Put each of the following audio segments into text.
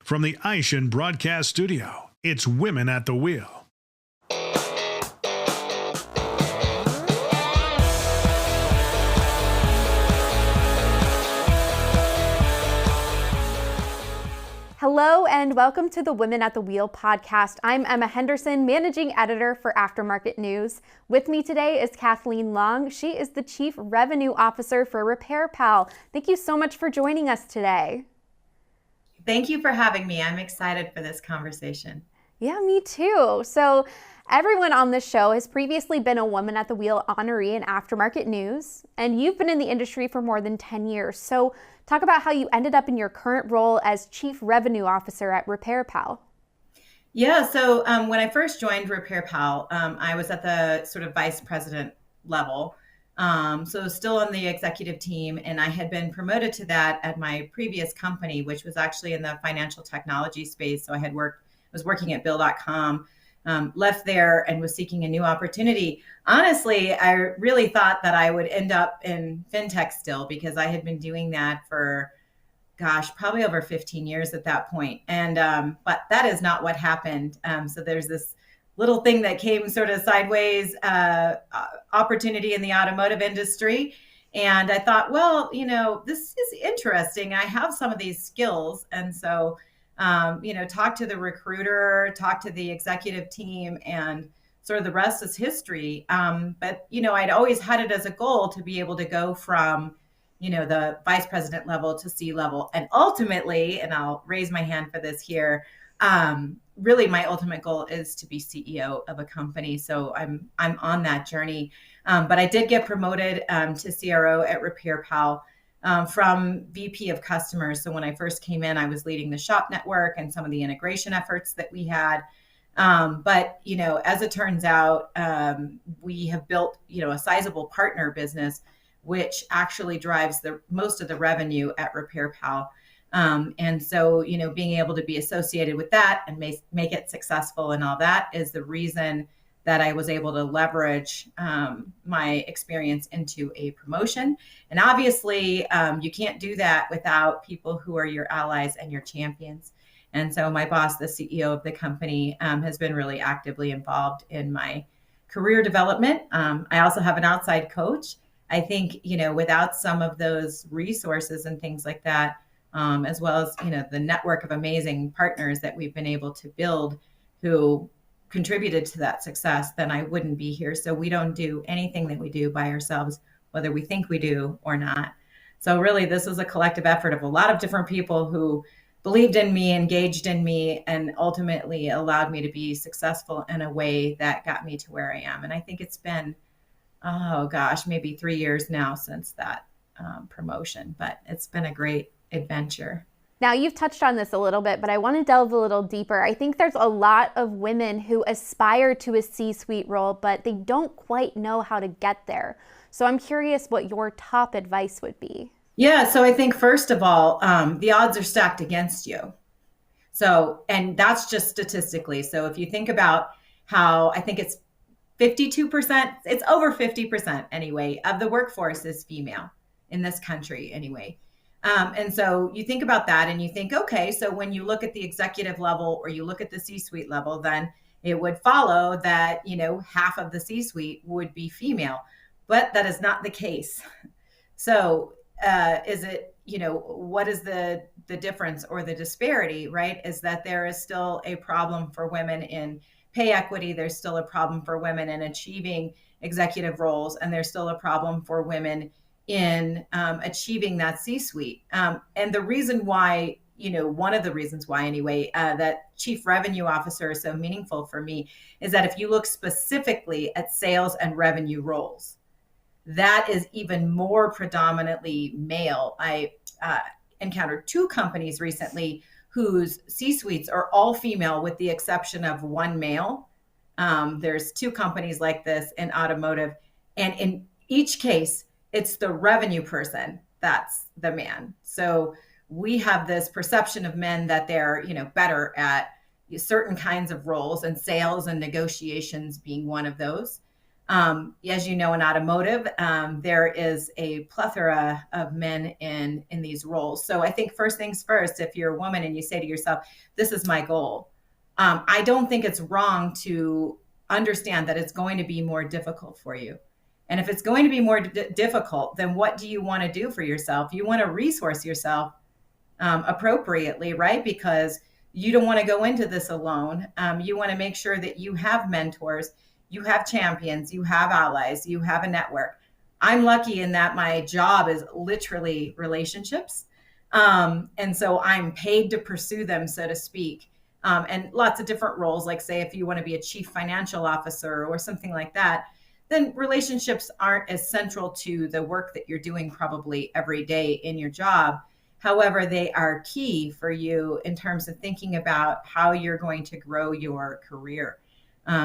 From the Aishin Broadcast Studio, it's Women at the Wheel. Hello and welcome to the Women at the Wheel podcast. I'm Emma Henderson, Managing Editor for Aftermarket News. With me today is Kathleen Long. She is the Chief Revenue Officer for RepairPal. Thank you so much for joining us today. Thank you for having me. I'm excited for this conversation. Yeah, me too. So everyone on this show has previously been a Woman at the Wheel honoree in Aftermarket News, and you've been in the industry for more than 10 years. So talk about how you ended up in your current role as Chief Revenue Officer at RepairPal. Yeah, so when I first joined RepairPal, I was at the sort of vice president level. So still on the executive team, and I had been promoted to that at my previous company, which was actually in the financial technology space. So I was working at Bill.com, left there and was seeking a new opportunity. Honestly, I really thought that I would end up in FinTech still, because I had been doing that for, probably over 15 years at that point. And, but that is not what happened. So there's this little thing that came sort of sideways, opportunity in the automotive industry. And I thought, well, this is interesting. I have some of these skills. And so, talk to the recruiter, talk to the executive team, and sort of the rest is history. But I'd always had it as a goal to be able to go from, the vice president level to C level. And ultimately, and I'll raise my hand for this here, really my ultimate goal is to be CEO of a company. So I'm on that journey. But I did get promoted to CRO at RepairPal from VP of customers. So when I first came in, I was leading the shop network and some of the integration efforts that we had. But as it turns out, we have built, a sizable partner business, which actually drives most of the revenue at RepairPal. And so, being able to be associated with that and make it successful and all that is the reason that I was able to leverage my experience into a promotion. And obviously, you can't do that without people who are your allies and your champions. And so my boss, the CEO of the company, has been really actively involved in my career development. I also have an outside coach. I think, without some of those resources and things like that, as well as, the network of amazing partners that we've been able to build who contributed to that success, then I wouldn't be here. So we don't do anything that we do by ourselves, whether we think we do or not. So really, this was a collective effort of a lot of different people who believed in me, engaged in me, and ultimately allowed me to be successful in a way that got me to where I am. And I think it's been, maybe 3 years now since that promotion, but it's been a great adventure. Now, you've touched on this a little bit, but I want to delve a little deeper. I think there's a lot of women who aspire to a C-suite role, but they don't quite know how to get there. So I'm curious what your top advice would be. Yeah, so I think first of all, the odds are stacked against you. So, and that's just statistically. So if you think about how, I think it's 52%, it's over 50% anyway, of the workforce is female in this country anyway. And so you think about that and you think, okay, so when you look at the executive level or you look at the C-suite level, then it would follow that, half of the C-suite would be female, but that is not the case. So is it, what is the difference or the disparity, right? Is that there is still a problem for women in pay equity. There's still a problem for women in achieving executive roles, and there's still a problem for women in achieving that C-suite. And the reason why, one of the reasons why anyway, that Chief Revenue Officer is so meaningful for me is that if you look specifically at sales and revenue roles, that is even more predominantly male. I encountered 2 companies recently whose C-suites are all female with the exception of 1 male. There's 2 companies like this in automotive. And in each case, it's the revenue person that's the man. So we have this perception of men that they're, better at certain kinds of roles, and sales and negotiations being one of those. As you know, in automotive, there is a plethora of men in these roles. So I think first things first, if you're a woman and you say to yourself, this is my goal, I don't think it's wrong to understand that it's going to be more difficult for you. And if it's going to be more difficult, then what do you want to do for yourself? You want to resource yourself appropriately, right? Because you don't want to go into this alone. You want to make sure that you have mentors, you have champions, you have allies, you have a network. I'm lucky in that my job is literally relationships. And so I'm paid to pursue them, so to speak. And lots of different roles, like say, if you want to be a chief financial officer or something like that, then relationships aren't as central to the work that you're doing probably every day in your job. However, they are key for you in terms of thinking about how you're going to grow your career.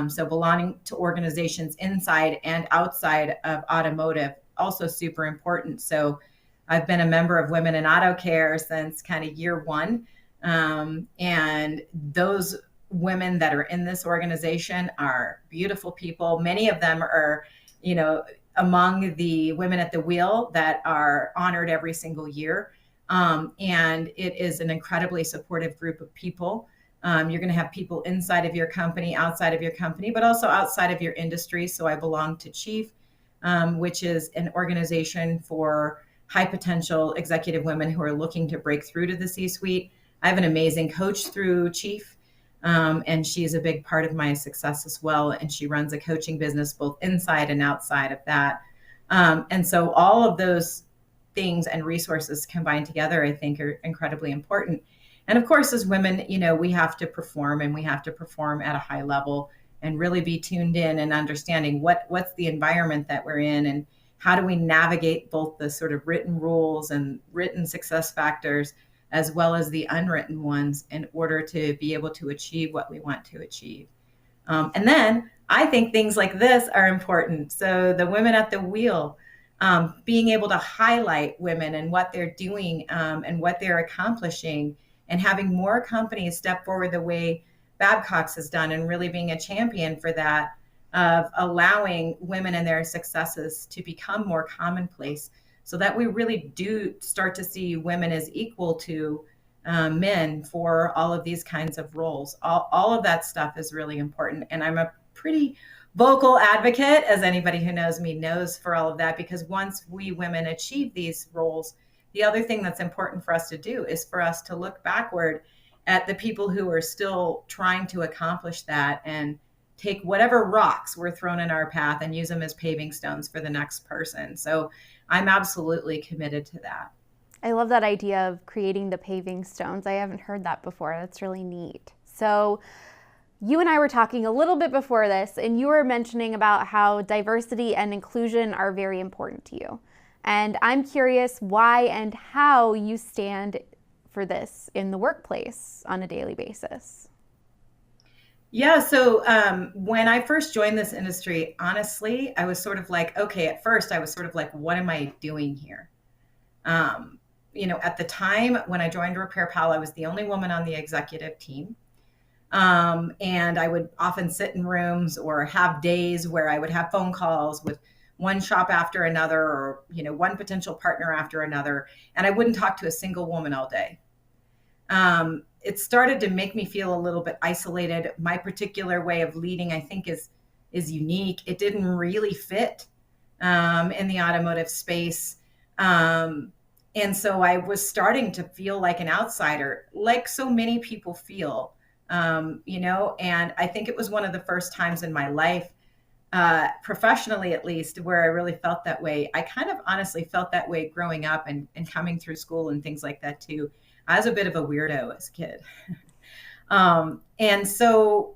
So belonging to organizations inside and outside of automotive, also super important. So I've been a member of Women in Auto Care since kind of year one. And those women that are in this organization are beautiful people. Many of them are, among the women at the wheel that are honored every single year. And it is an incredibly supportive group of people. You're going to have people inside of your company, outside of your company, but also outside of your industry. So I belong to Chief, which is an organization for high potential executive women who are looking to break through to the C-suite. I have an amazing coach through Chief, and she's a big part of my success as well. And she runs a coaching business both inside and outside of that. And so all of those things and resources combined together, I think, are incredibly important. And of course, as women, we have to perform, and we have to perform at a high level and really be tuned in and understanding what's the environment that we're in, and how do we navigate both the sort of written rules and written success factors, as well as the unwritten ones, in order to be able to achieve what we want to achieve. And then I think things like this are important. So the women at the wheel, being able to highlight women and what they're doing and what they're accomplishing, and having more companies step forward the way Babcock's has done, and really being a champion for that, of allowing women and their successes to become more commonplace, so that we really do start to see women as equal to men for all of these kinds of roles. All of that stuff is really important. And I'm a pretty vocal advocate, as anybody who knows me knows, for all of that, because once we women achieve these roles, the other thing that's important for us to do is for us to look backward at the people who are still trying to accomplish that, and take whatever rocks were thrown in our path and use them as paving stones for the next person. So I'm absolutely committed to that. I love that idea of creating the paving stones. I haven't heard that before. That's really neat. So you and I were talking a little bit before this, and you were mentioning about how diversity and inclusion are very important to you. And I'm curious why and how you stand for this in the workplace on a daily basis. Yeah. So when I first joined this industry, honestly, I was sort of like, okay, at first I was sort of like, what am I doing here? At the time when I joined RepairPal, I was the only woman on the executive team. And I would often sit in rooms or have days where I would have phone calls with one shop after another, or, one potential partner after another. And I wouldn't talk to a single woman all day. It started to make me feel a little bit isolated. My particular way of leading, I think, is unique. It didn't really fit in the automotive space. And so I was starting to feel like an outsider, like so many people feel, and I think it was one of the first times in my life, professionally at least, where I really felt that way. I kind of honestly felt that way growing up and coming through school and things like that too. I was a bit of a weirdo as a kid. And so,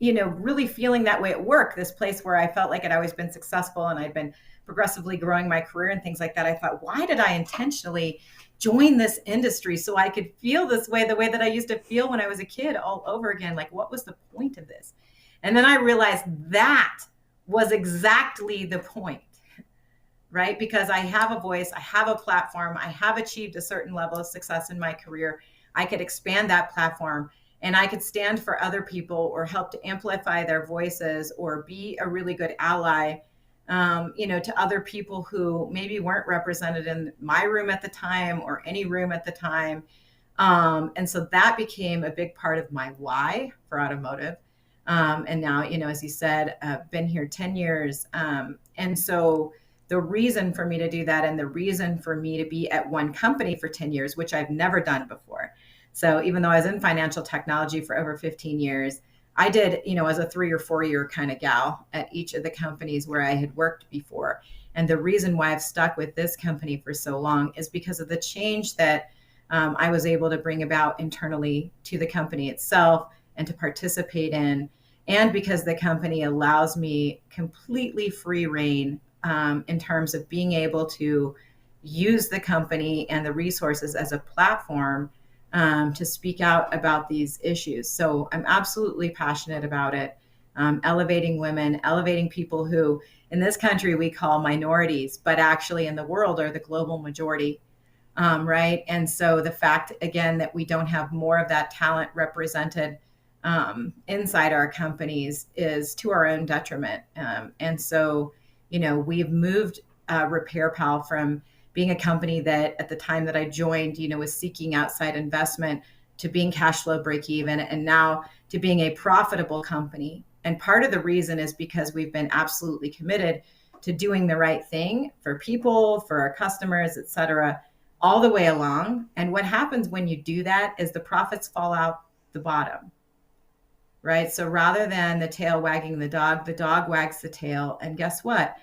really feeling that way at work, this place where I felt like I'd always been successful and I'd been progressively growing my career and things like that. I thought, why did I intentionally join this industry so I could feel this way, the way that I used to feel when I was a kid, all over again? Like, what was the point of this? And then I realized that was exactly the point, right? Because I have a voice, I have a platform, I have achieved a certain level of success in my career. I could expand that platform and I could stand for other people or help to amplify their voices or be a really good ally, to other people who maybe weren't represented in my room at the time or any room at the time. And so that became a big part of my why for automotive. And now, as you said, I've been here 10 years. And so the reason for me to do that and the reason for me to be at one company for 10 years, which I've never done before. So even though I was in financial technology for over 15 years, I did, as a 3 or 4 year kind of gal at each of the companies where I had worked before. And the reason why I've stuck with this company for so long is because of the change that I was able to bring about internally to the company itself and to participate in, and because the company allows me completely free reign in terms of being able to use the company and the resources as a platform to speak out about these issues. So I'm absolutely passionate about it. Elevating women, elevating people who in this country we call minorities, but actually in the world are the global majority. Right. And so the fact, again, that we don't have more of that talent represented inside our companies is to our own detriment. And so, we've moved RepairPal from being a company that at the time that I joined, was seeking outside investment to being cash flow break even, and now to being a profitable company. And part of the reason is because we've been absolutely committed to doing the right thing for people, for our customers, et cetera, all the way along. And what happens when you do that is the profits fall out the bottom, right? So rather than the tail wagging the dog wags the tail. And guess what?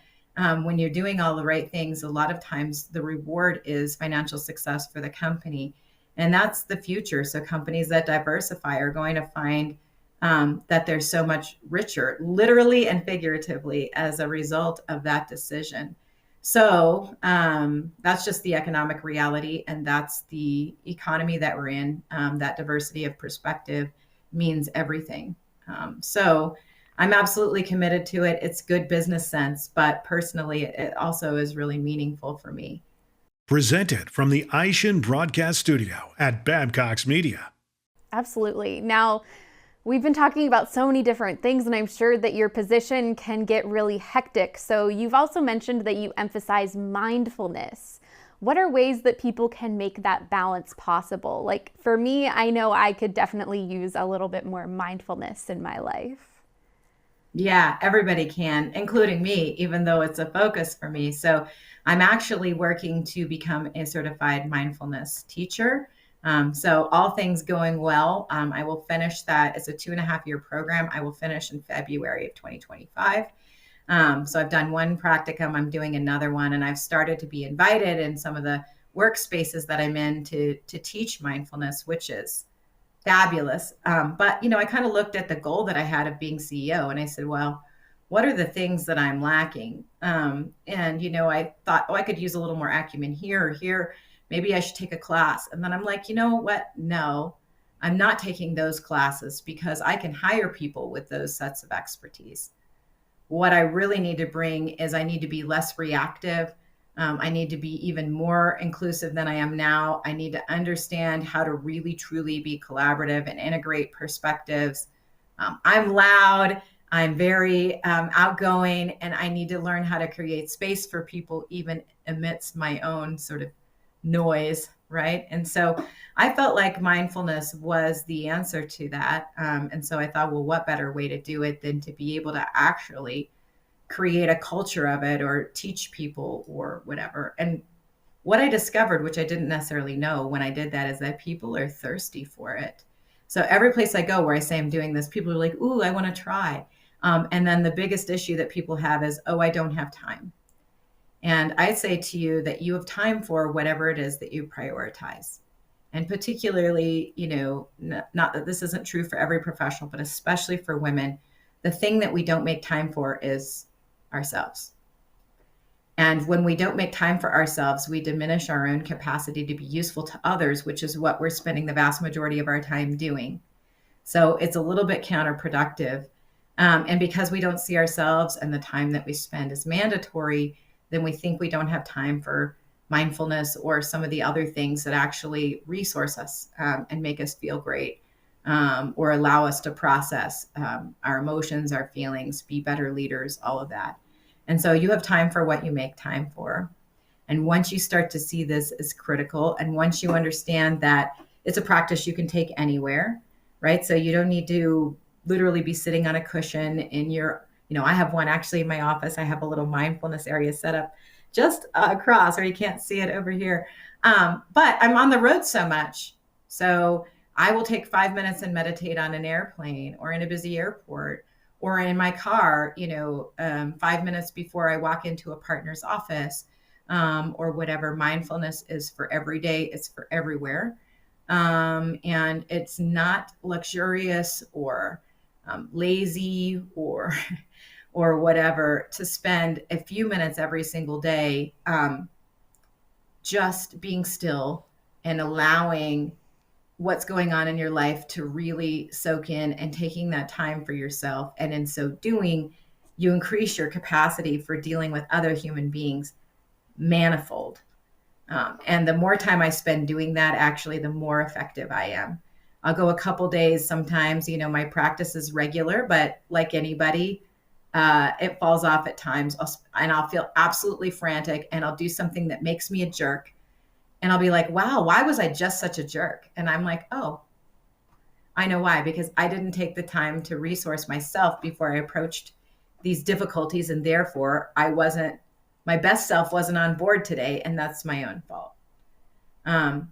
When you're doing all the right things, a lot of times the reward is financial success for the company. And that's the future. So companies that diversify are going to find that they're so much richer, literally and figuratively, as a result of that decision. So that's just the economic reality, and that's the economy that we're in. That diversity of perspective means everything. So I'm absolutely committed to it. It's good business sense, but personally, it also is really meaningful for me. Presented from the Aishin Broadcast Studio at Babcock's Media. Absolutely. Now, we've been talking about so many different things, and I'm sure that your position can get really hectic. So you've also mentioned that you emphasize mindfulness. What are ways that people can make that balance possible? Like for me, I know I could definitely use a little bit more mindfulness in my life. Yeah, everybody can, including me, even though it's a focus for me. So I'm actually working to become a certified mindfulness teacher. So all things going well, I will finish that. It's a 2.5-year program. I will finish in February of 2025. So I've done one practicum, I'm doing another one, and I've started to be invited in some of the workspaces that I'm in to teach mindfulness, which is fabulous. But, I kind of looked at the goal that I had of being CEO, and I said, well, what are the things that I'm lacking? And, I thought, I could use a little more acumen here or here. Maybe I should take a class. And then I'm like, you know what? No, I'm not taking those classes because I can hire people with those sets of expertise. What I really need to bring is I need to be less reactive. I need to be even more inclusive than I am now. I need to understand how to really, truly be collaborative and integrate perspectives. I'm loud. I'm very outgoing, and I need to learn how to create space for people even amidst my own sort of noise, right? And so I felt like mindfulness was the answer to that. And so I thought, well, what better way to do it than to be able to actually create a culture of it or teach people or whatever. And what I discovered, which I didn't necessarily know when I did that, is that people are thirsty for it. So every place I go where I say I'm doing this, people are like, ooh, I want to try. And then the biggest issue that people have is, oh, I don't have time. And I say to you that you have time for whatever it is that you prioritize. And particularly, not that this isn't true for every professional, but especially for women, the thing that we don't make time for is ourselves. And when we don't make time for ourselves, we diminish our own capacity to be useful to others, which is what we're spending the vast majority of our time doing. So it's a little bit counterproductive. And because we don't see ourselves and the time that we spend as mandatory, then we think we don't have time for mindfulness or some of the other things that actually resource us and make us feel great. or allow us to process our emotions, our feelings, be better leaders, all of that. And so you have time for what you make time for. And once you start to see this as critical, and once you understand that it's a practice you can take anywhere, right? So you don't need to literally be sitting on a cushion in your, I have one actually in my office. I have a little mindfulness area set up just across, or you can't see it over here. But I'm on the road so much. So I will take 5 minutes and meditate on an airplane or in a busy airport or in my car, 5 minutes before I walk into a partner's office, or whatever. Mindfulness is for every day. It's for everywhere. And it's not luxurious or lazy or or whatever to spend a few minutes every single day just being still and allowing what's going on in your life to really soak in and taking that time for yourself. And in so doing, you increase your capacity for dealing with other human beings manifold. And the more time I spend doing that, actually, the more effective I am. I'll go a couple days sometimes, my practice is regular, but like anybody, it falls off at times. I'll feel absolutely frantic, and I'll do something that makes me a jerk. And I'll be like, wow, why was I just such a jerk? And I'm like, oh, I know why, because I didn't take the time to resource myself before I approached these difficulties. And therefore, my best self wasn't on board today. And that's my own fault.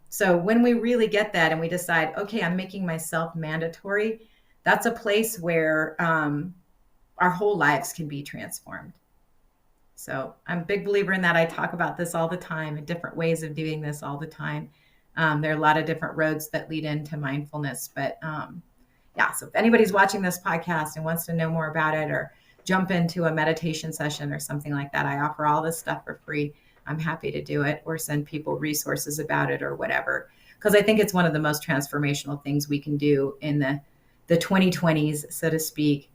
So when we really get that and we decide, okay, I'm making myself mandatory, that's a place where our whole lives can be transformed. So I'm a big believer in that. I talk about this all the time and different ways of doing this all the time. There are a lot of different roads that lead into mindfulness. But so if anybody's watching this podcast and wants to know more about it or jump into a meditation session or something like that, I offer all this stuff for free. I'm happy to do it or send people resources about it or whatever, because I think it's one of the most transformational things we can do in the 2020s, so to speak,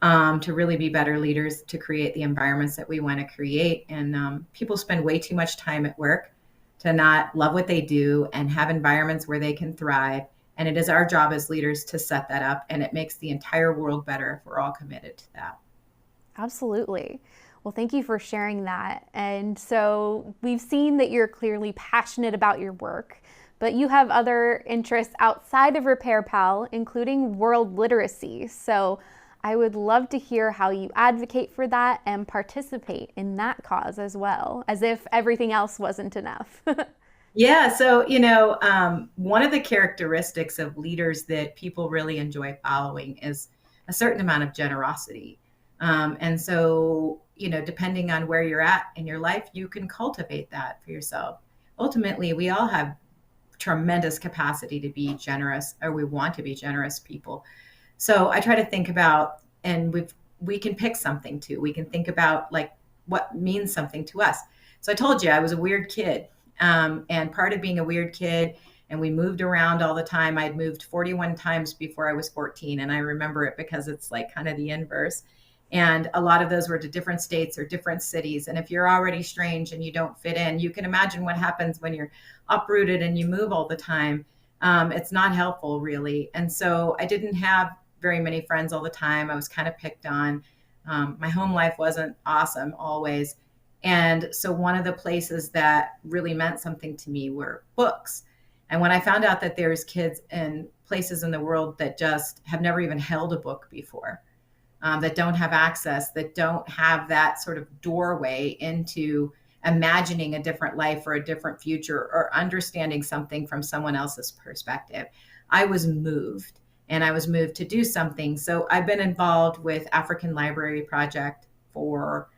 to really be better leaders, to create the environments that we want to create. And people spend way too much time at work to not love what they do and have environments where they can thrive. And it is our job as leaders to set that up. And it makes the entire world better if we're all committed to that. Absolutely. Well, thank you for sharing that. And so we've seen that you're clearly passionate about your work, but you have other interests outside of RepairPal, including world literacy. So I would love to hear how you advocate for that and participate in that cause as well, as if everything else wasn't enough. Yeah. So, one of the characteristics of leaders that people really enjoy following is a certain amount of generosity. And so, depending on where you're at in your life, you can cultivate that for yourself. Ultimately, we all have tremendous capacity to be generous, or we want to be generous people. So I try to think about, and we can pick something too. We can think about like what means something to us. So I told you I was a weird kid. And part of being a weird kid, and we moved around all the time. I'd moved 41 times before I was 14. And I remember it because it's like kind of the inverse. And a lot of those were to different states or different cities. And if you're already strange and you don't fit in, you can imagine what happens when you're uprooted and you move all the time. It's not helpful, really. And so I didn't have very many friends all the time. I was kind of picked on. My home life wasn't awesome always. And so one of the places that really meant something to me were books. And when I found out that there's kids in places in the world that just have never even held a book before, that don't have access, that don't have that sort of doorway into imagining a different life or a different future or understanding something from someone else's perspective, I was moved. And I was moved to do something. So I've been involved with African Library Project for,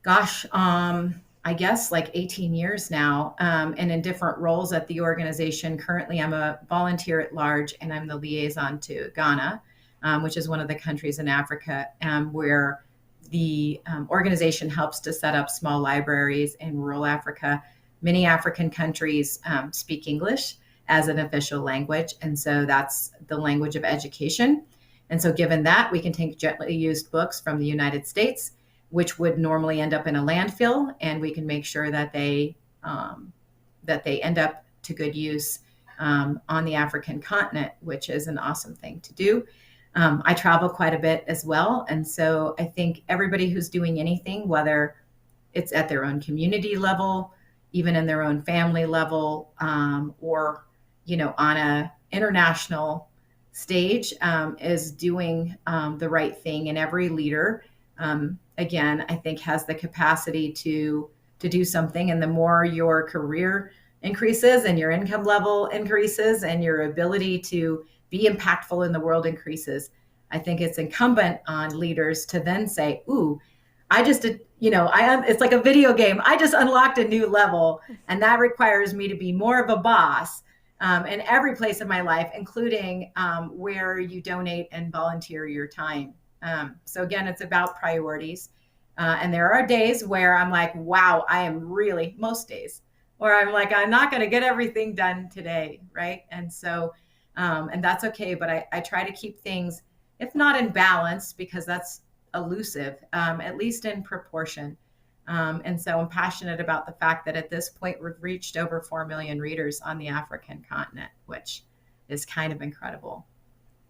I guess like 18 years now, and in different roles at the organization. Currently, I'm a volunteer at large, and I'm the liaison to Ghana, which is one of the countries in Africa, where the organization helps to set up small libraries in rural Africa. Many African countries speak English as an official language. And so that's the language of education. And so given that, we can take gently used books from the United States, which would normally end up in a landfill, and we can make sure that they end up to good use on the African continent, which is an awesome thing to do. I travel quite a bit as well. And so I think everybody who's doing anything, whether it's at their own community level, even in their own family level, or, on a international stage, is doing the right thing. And every leader, again, I think has the capacity to do something. And the more your career increases and your income level increases and your ability to be impactful in the world increases, I think it's incumbent on leaders to then say, ooh, I just did, it's like a video game. I just unlocked a new level, and that requires me to be more of a boss in every place of my life, including where you donate and volunteer your time. So again, it's about priorities. And there are days where I'm like, wow, most days where I'm like, I'm not going to get everything done today. Right. And so, and that's okay. But I try to keep things, if not in balance, because that's elusive, at least in proportion. And so I'm passionate about the fact that at this point, we've reached over 4 million readers on the African continent, which is kind of incredible.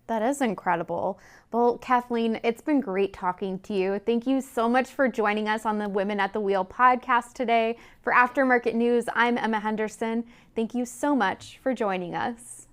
That is incredible. Well, Kathleen, it's been great talking to you. Thank you so much for joining us on the Women at the Wheel podcast today. For Aftermarket News, I'm Emma Henderson. Thank you so much for joining us.